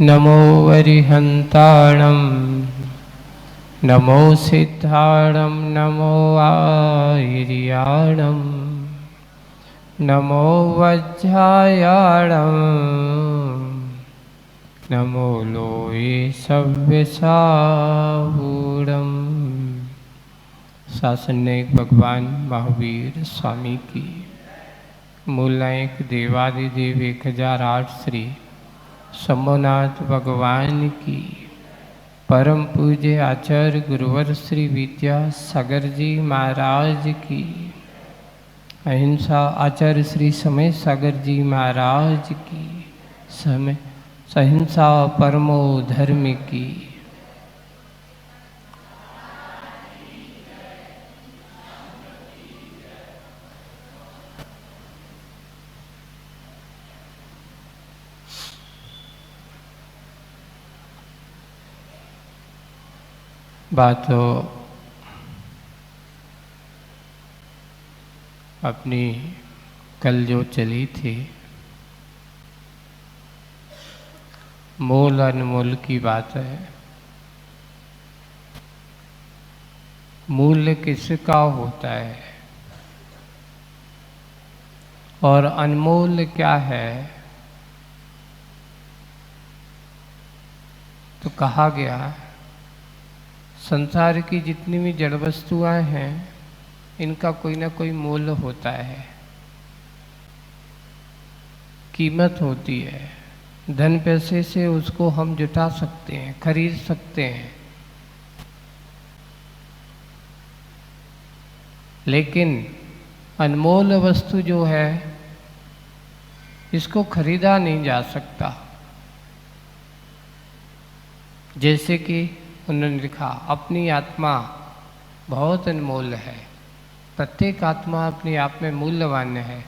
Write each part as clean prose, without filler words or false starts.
नमो वरिहन्ताणं नमो सिद्धाणं नमो आयर्याणं नमो वज्रायाणं नमो लोये सव्यसाहूणं। शासनिक भगवान महावीर स्वामी की मूल नायक देवादिदेव 1008 श्री शंभुनाथ भगवान की परम पूज्य आचार्य गुरुवर श्री विद्यासागर जी महाराज की अहिंसा आचार्य श्री समय सागर जी महाराज की समय सहिंसा परमो धर्म की। बात तो अपनी कल जो चली थी मोल अनमोल की बात है। मूल्य किसका होता है और अनमोल क्या है, तो कहा गया संसार की जितनी भी जड़ वस्तुएं हैं इनका कोई ना कोई मूल्य होता है, कीमत होती है। धन पैसे से उसको हम जुटा सकते हैं, खरीद सकते हैं, लेकिन अनमोल वस्तु जो है इसको खरीदा नहीं जा सकता। जैसे कि उन्होंने लिखा अपनी आत्मा बहुत अनमोल है, प्रत्येक आत्मा अपने आप में मूल्यवान है।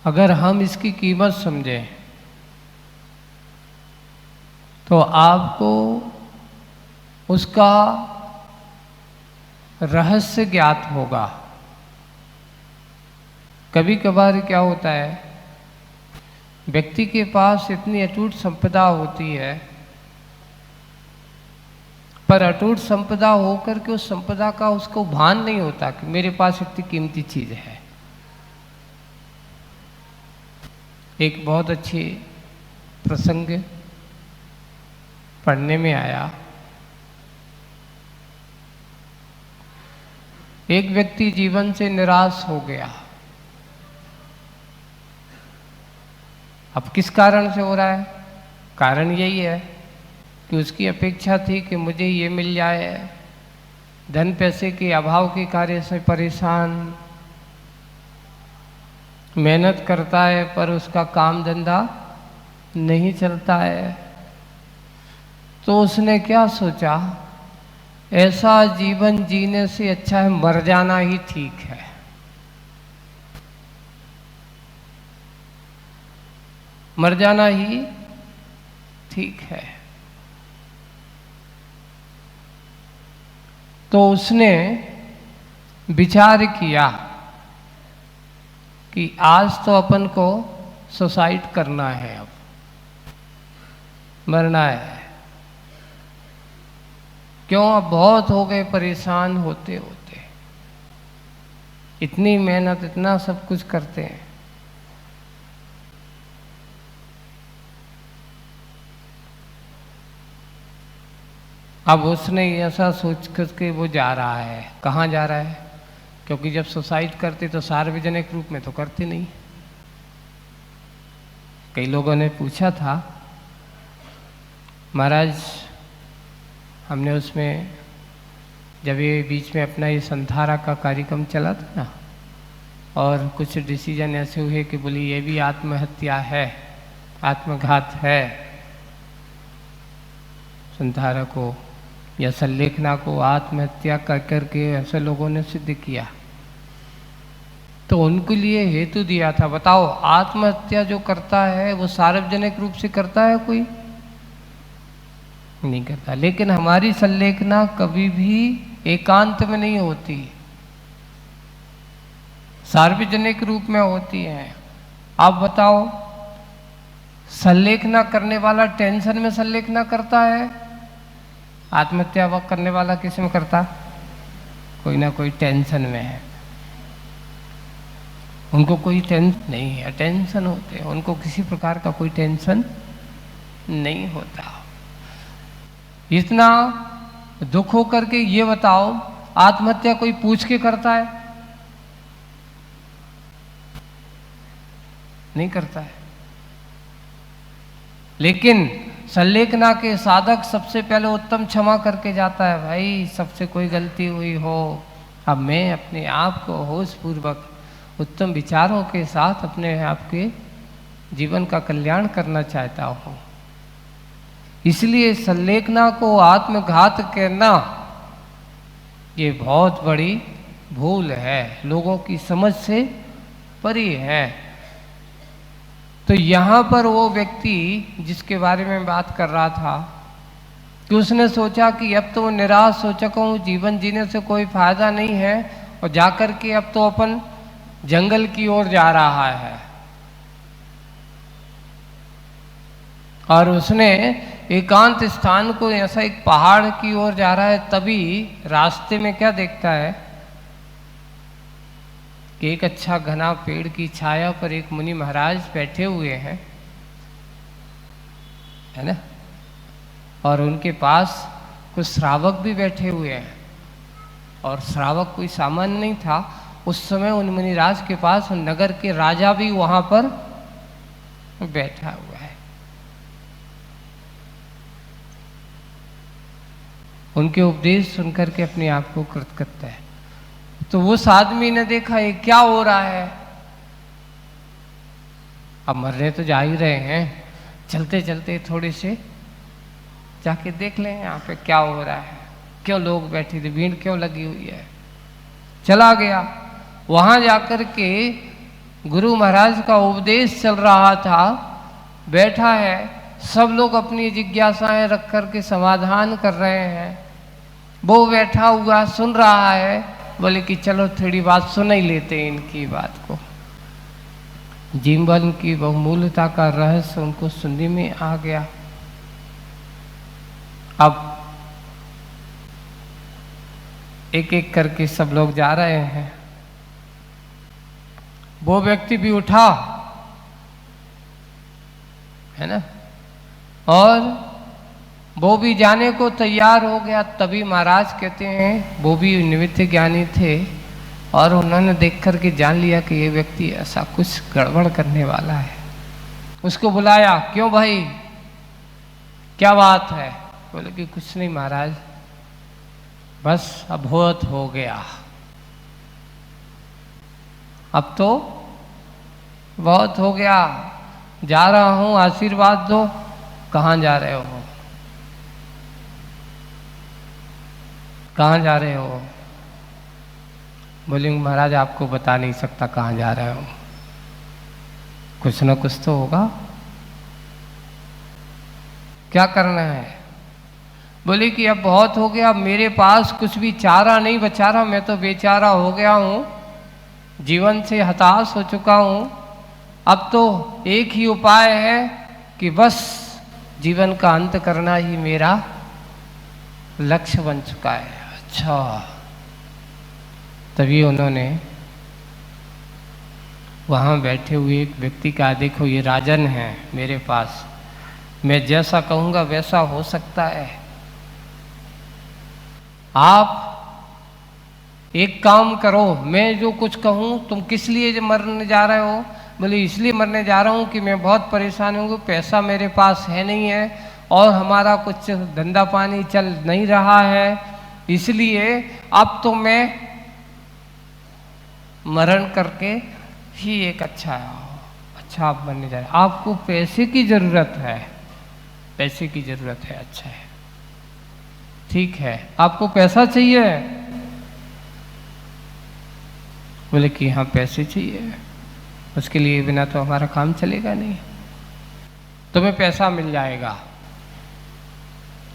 अगर हम इसकी कीमत समझें तो आपको उसका रहस्य ज्ञात होगा। कभी कभार क्या होता है, व्यक्ति के पास इतनी अटूट संपदा होती है, पर अटूट संपदा होकर के उस संपदा का उसको भान नहीं होता कि मेरे पास इतनी कीमती चीज है। एक बहुत अच्छी प्रसंग पढ़ने में आया। एक व्यक्ति जीवन से निराश हो गया। अब किस कारण से हो रहा है? कारण यही है कि उसकी अपेक्षा थी कि मुझे ये मिल जाए, धन पैसे के अभाव के कार्य से परेशान, मेहनत करता है पर उसका काम धंधा नहीं चलता है। तो उसने क्या सोचा, ऐसा जीवन जीने से अच्छा है मर जाना ही ठीक है। मर जाना ही ठीक है। तो उसने विचार किया कि आज तो अपन को सुसाइड करना है, अब मरना है। क्यों, अब बहुत हो गए परेशान होते होते, इतनी मेहनत इतना सब कुछ करते हैं। अब उसने ऐसा सोच करके वो जा रहा है। कहाँ जा रहा है? क्योंकि जब सुसाइड करते तो सार्वजनिक रूप में तो करते नहीं। कई लोगों ने पूछा था, महाराज हमने उसमें जब ये बीच में अपना ये संधारा का कार्यक्रम चला था ना, और कुछ डिसीजन ऐसे हुए कि बोली ये भी आत्महत्या है, आत्मघात है। संधारा को या संलेखना को आत्महत्या कर करके ऐसे लोगों ने सिद्ध किया। तो उनके लिए हेतु दिया था, बताओ आत्महत्या जो करता है वो सार्वजनिक रूप से करता है? कोई नहीं करता। लेकिन हमारी संलेखना कभी भी एकांत में नहीं होती। सार्वजनिक रूप में होती हैं। आप बताओ, संलेख ना करने वाला टेंशन में संलेख ना करता है, आत्महत्या करने वाला किस में करता? कोई ना कोई टेंशन में है। उनको कोई टेंशन नहीं है, टेंशन होते हैं, उनको किसी प्रकार का कोई टेंशन नहीं होता। इतना दुख हो करके ये बताओ, आत्महत्या कोई पूछ के करता है? नहीं करता है। लेकिन संलेखना के साधक सबसे पहले उत्तम क्षमा करके जाता है। भाई सबसे कोई गलती हुई हो, अब मैं अपने आप को होश पूर्वक उत्तम विचारों के साथ अपने आप के जीवन का कल्याण करना चाहता हूँ। इसलिए संलेखना को आत्मघात कहना ये बहुत बड़ी भूल है, लोगों की समझ से परे है। तो यहाँ पर वो व्यक्ति जिसके बारे में बात कर रहा था कि उसने सोचा कि अब तो निराश हो चुका हूँ, जीवन जीने से कोई फायदा नहीं है, और जाकर के अब तो अपन जंगल की ओर जा रहा है। और उसने एकांत स्थान को, ऐसा एक पहाड़ की ओर जा रहा है, तभी रास्ते में क्या देखता है कि एक अच्छा घना पेड़ की छाया पर एक मुनि महाराज बैठे हुए हैं, है ना, और उनके पास कुछ श्रावक भी बैठे हुए हैं। और श्रावक कोई सामान्य नहीं था, उस समय उन मुनिराज के पास उन नगर के राजा भी वहां पर बैठा हुआ है। उनके उपदेश सुनकर के अपने आप को कृत करता है। तो उस आदमी ने देखा ये क्या हो रहा है, अब मरने तो जा ही रहे हैं, चलते चलते थोड़े से जाके देख लें यहाँ पे क्या हो रहा है, क्यों लोग बैठे थे, भीड़ क्यों लगी हुई है। चला गया, वहां जाकर के गुरु महाराज का उपदेश चल रहा था, बैठा है, सब लोग अपनी जिज्ञासाएं रख कर के समाधान कर रहे हैं। वो बैठा हुआ सुन रहा है, बोले कि चलो थोड़ी बात सुन ही लेते हैं इनकी बात को। जीवन की बहुमूल्यता का रहस्य उनको सुनने में आ गया। अब एक एक करके सब लोग जा रहे हैं। वो व्यक्ति भी उठा, है ना, और वो भी जाने को तैयार हो गया। तभी महाराज कहते हैं, वो भी निमित्त ज्ञानी थे और उन्होंने देख करके जान लिया कि ये व्यक्ति ऐसा कुछ गड़बड़ करने वाला है। उसको बुलाया, क्यों भाई क्या बात है? बोले कि कुछ नहीं महाराज, बस अब बहुत हो गया, अब तो बहुत हो गया, जा रहा हूं, आशीर्वाद दो। कहाँ जा रहे हो? कहाँ जा रहे हो? बोले महाराज आपको बता नहीं सकता कहाँ जा रहे हो, कुछ ना कुछ तो होगा, क्या करना है? बोले कि अब बहुत हो गया, अब मेरे पास कुछ भी चारा नहीं बचा रहा, मैं तो बेचारा हो गया हूँ, जीवन से हताश हो चुका हूँ। अब तो एक ही उपाय है कि बस जीवन का अंत करना ही मेरा लक्ष्य बन चुका है। अच्छा, तभी उन्होंने वहाँ बैठे हुए एक व्यक्ति का, देखो ये राजन है मेरे पास, मैं जैसा कहूँगा वैसा हो सकता है, आप एक काम करो, मैं जो कुछ कहूँ तुम किस लिए मरने जा रहे हो? बोले इसलिए मरने जा रहा हूँ कि मैं बहुत परेशान हूँ, पैसा मेरे पास है नहीं है और हमारा कुछ धंधा पानी चल नहीं रहा है, इसलिए अब तो मैं मरण करके ही एक अच्छा आप बनने जा रहे हैं। आपको पैसे की ज़रूरत है, पैसे की ज़रूरत है, अच्छा है, ठीक है, आपको पैसा चाहिए? बोले कि हाँ पैसे चाहिए, उसके लिए बिना तो हमारा काम चलेगा नहीं, तुम्हें पैसा मिल जाएगा,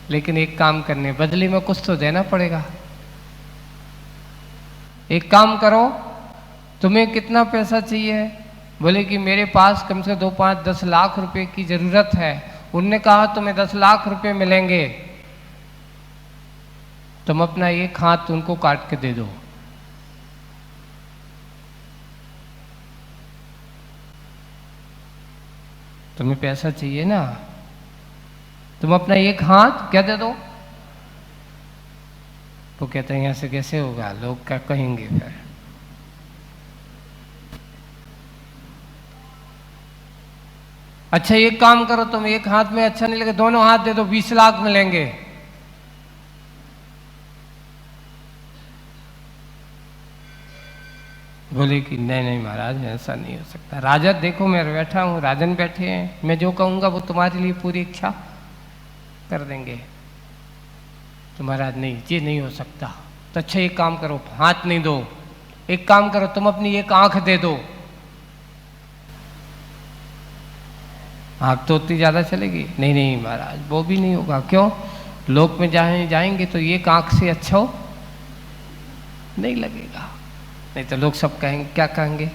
लेकिन एक काम करने बदले में कुछ तो देना पड़ेगा। एक काम करो, तुम्हें कितना पैसा चाहिए? बोले कि मेरे पास कम से 2, 5, 10 लाख रुपए की जरूरत है। उनने कहा तुम्हें 10 लाख रुपए मिलेंगे, तुम अपना एक हाथ उनको काट के दे दो। तुम्हें पैसा चाहिए ना, तुम अपना एक हाथ क्या दे दो। वो कहते हैं यहां से कैसे होगा, लोग क्या कहेंगे फिर। अच्छा एक काम करो, तुम एक हाथ में अच्छा नहीं लगे, दोनों हाथ दे दो, 20 लाख मिलेंगे। बोले कि नहीं नहीं महाराज, ऐसा नहीं हो सकता। राजा देखो मैं बैठा हूं, राजन बैठे हैं, मैं जो कहूंगा वो तुम्हारे लिए पूरी इच्छा कर देंगे। तो महाराज नहीं, ये नहीं हो सकता। तो अच्छा एक काम करो, हाथ नहीं दो, एक काम करो, तुम अपनी एक आंख दे दो। आंख तो उतनी ज्यादा चलेगी? नहीं नहीं महाराज, वो भी नहीं होगा। क्यों? लोक में जाएंगे तो एक आंख से अच्छा हो नहीं लगेगा, नहीं तो लोग सब कहेंगे, क्या कहेंगे,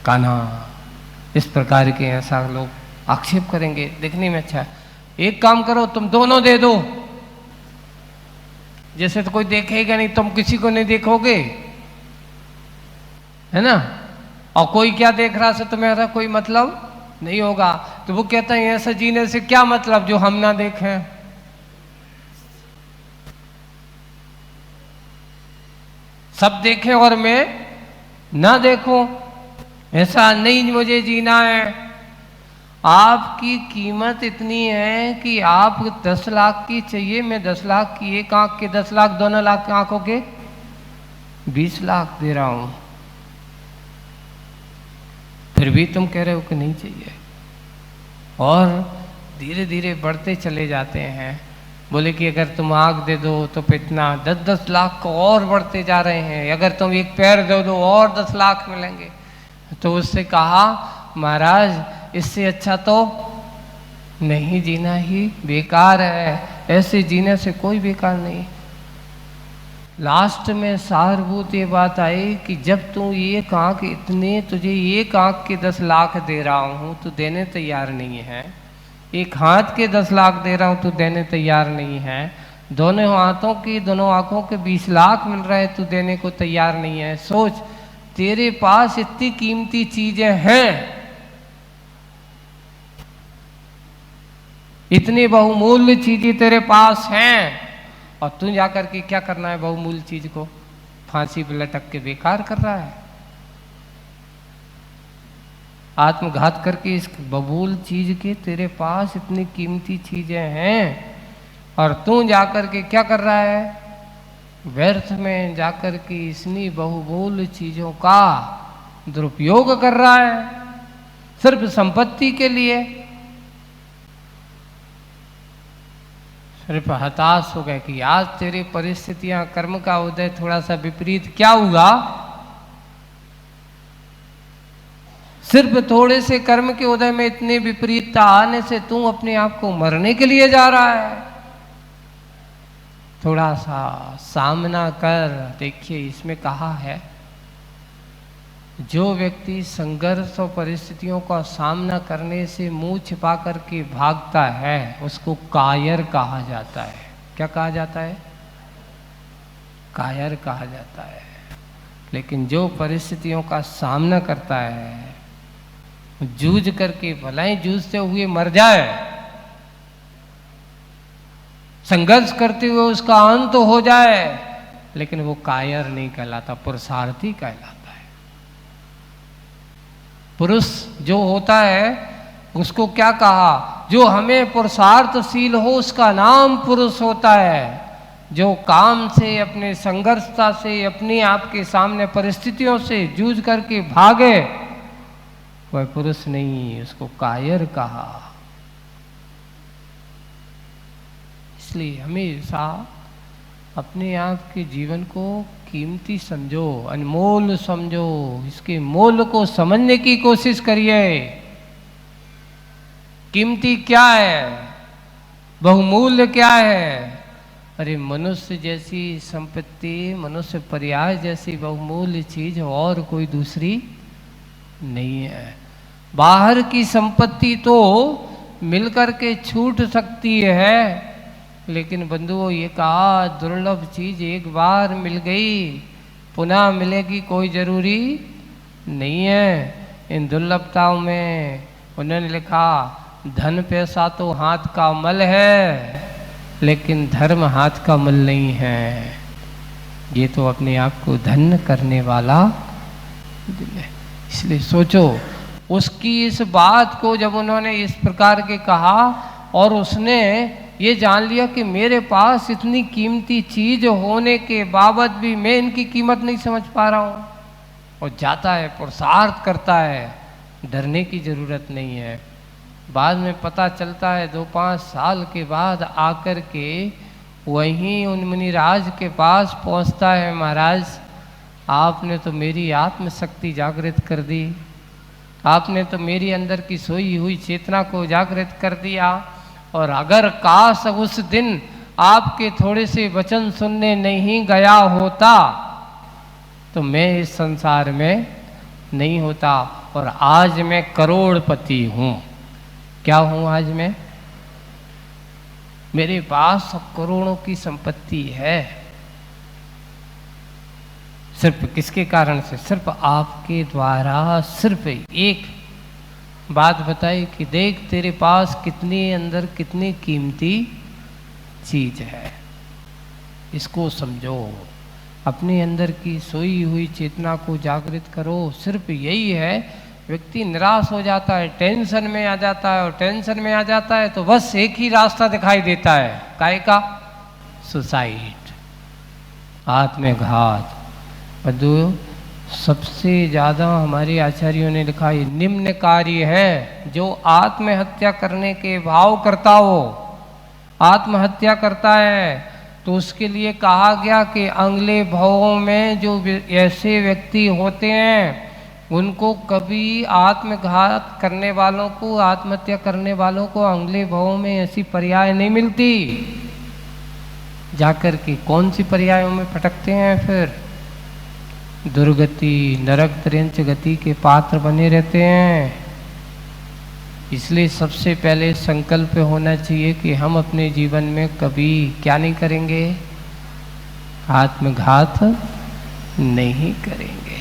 कान्हा इस प्रकार के, ऐसा लोग आक्षेप करेंगे, देखने में अच्छा है। एक काम करो, तुम दोनों दे दो, जैसे तो कोई देखेगा नहीं, तुम किसी को नहीं देखोगे, है ना, और कोई क्या देख रहा से तुम्हारा कोई मतलब नहीं होगा। तो वो कहता है ऐसा जीने से क्या मतलब जो हम ना देखें। सब देखें और मैं ना देखूं, ऐसा नहीं मुझे जीना है। आपकी कीमत इतनी है कि आप 10 लाख की चाहिए, मैं 10 लाख की एक आंख के 10 लाख, दोनों लाख आंखों के 20 लाख दे रहा हूं, फिर भी तुम कह रहे हो कि नहीं चाहिए। और धीरे धीरे बढ़ते चले जाते हैं। बोले कि अगर तुम आंख दे दो तो इतना 10-10 लाख को और बढ़ते जा रहे हैं, अगर तुम एक पैर दे दो और 10 लाख मिलेंगे। तो उससे कहा महाराज इससे अच्छा तो नहीं जीना ही बेकार है, ऐसे जीने से कोई बेकार नहीं। लास्ट में सारभूत ये बात आई कि जब तू एक आंख, इतने तुझे एक आंख के 10 लाख दे रहा हूं, तू देने तैयार नहीं है। एक हाथ के 10 लाख दे रहा हूं, तू देने तैयार नहीं है। दोनों हाथों की, दोनों आंखों के 20 लाख मिल रहा है, तू देने को तैयार नहीं है। सोच, तेरे पास इतनी कीमती चीजें हैं, इतनी बहुमूल्य चीजें तेरे पास हैं, और तू जाकर के क्या करना है, बहुमूल्य चीज को फांसी पर लटक के बेकार कर रहा है, आत्मघात करके। इस बहुमूल्य चीज के तेरे पास इतनी कीमती चीजें हैं और तू जाकर के क्या कर रहा है, व्यर्थ में जाकर के इतनी बहुमूल्य चीजों का दुरुपयोग कर रहा है सिर्फ संपत्ति के लिए। सिर्फ हताश हो गए कि आज तेरी परिस्थितियां, कर्म का उदय थोड़ा सा विपरीत क्या हुआ, सिर्फ थोड़े से कर्म के उदय में इतनी विपरीतता आने से तू अपने आप को मरने के लिए जा रहा है। थोड़ा सा सामना कर। देखिए इसमें कहा है, जो व्यक्ति संघर्ष और परिस्थितियों का सामना करने से मुंह छिपा करके भागता है उसको कायर कहा जाता है। क्या कहा जाता है? कायर कहा जाता है। लेकिन जो परिस्थितियों का सामना करता है, जूझ करके, भला ही जूझते हुए मर जाए, संघर्ष करते हुए उसका अंत हो जाए, लेकिन वो कायर नहीं कहलाता, पुरुषार्थी कहलाता। पुरुष जो होता है उसको क्या कहा, जो हमें पुरुषार्थशील हो उसका नाम पुरुष होता है। जो काम से, अपने संघर्षता से, अपने आप के सामने परिस्थितियों से जूझ करके भागे, वह पुरुष नहीं, उसको कायर कहा। इसलिए हमेशा अपने आप के जीवन को कीमती समझो, अनमोल समझो, इसके मोल को समझने की कोशिश करिए। कीमती क्या है, बहुमूल्य क्या है, अरे मनुष्य जैसी संपत्ति, मनुष्य पर्याय जैसी बहुमूल्य चीज और कोई दूसरी नहीं है। बाहर की संपत्ति तो मिलकर के छूट सकती है, लेकिन बंधुओं ये कहा दुर्लभ चीज एक बार मिल गई पुनः मिलेगी कोई जरूरी नहीं है। इन दुर्लभताओं में उन्होंने लिखा धन पैसा तो हाथ का मल है, लेकिन धर्म हाथ का मल नहीं है। ये तो अपने आप को धन्य करने वाला दिल है। इसलिए सोचो, उसकी इस बात को जब उन्होंने इस प्रकार के कहा और उसने ये जान लिया कि मेरे पास इतनी कीमती चीज होने के बावजूद भी मैं इनकी कीमत नहीं समझ पा रहा हूँ, और जाता है पुरुषार्थ करता है, डरने की जरूरत नहीं है। बाद में पता चलता है 2-5 साल के बाद आकर के वहीं उन मुनिराज के पास पहुंचता है, महाराज आपने तो मेरी आत्मशक्ति जागृत कर दी, आपने तो मेरी अंदर की सोई हुई चेतना को जागृत कर दिया, और अगर काश उस दिन आपके थोड़े से वचन सुनने नहीं गया होता तो मैं इस संसार में नहीं होता, और आज मैं करोड़पति हूँ। क्या हूँ आज मैं? मेरे पास करोड़ों की संपत्ति है। सिर्फ किसके कारण से? सिर्फ आपके द्वारा। सिर्फ एक बात बताई कि देख तेरे पास कितनी अंदर कितनी कीमती चीज है, इसको समझो, अपने अंदर की सोई हुई चेतना को जागृत करो। सिर्फ यही है। व्यक्ति निराश हो जाता है, टेंशन में आ जाता है, और टेंशन में आ जाता है तो बस एक ही रास्ता दिखाई देता है, काय का? सुसाइड, आत्मघात। बंधु, सबसे ज़्यादा हमारे आचार्यों ने लिखा है निम्न कार्य है जो आत्महत्या करने के भाव करता हो, आत्महत्या करता है तो उसके लिए कहा गया कि अगले भावों में जो ऐसे व्यक्ति होते हैं उनको कभी आत्मघात करने वालों को, आत्महत्या करने वालों को अगले भावों में ऐसी पर्याय नहीं मिलती। जाकर के कौन सी पर्यायों में भटकते हैं फिर? दुर्गति, नरक त्रयंच गति के पात्र बने रहते हैं। इसलिए सबसे पहले संकल्प होना चाहिए कि हम अपने जीवन में कभी क्या नहीं करेंगे? आत्मघात नहीं करेंगे।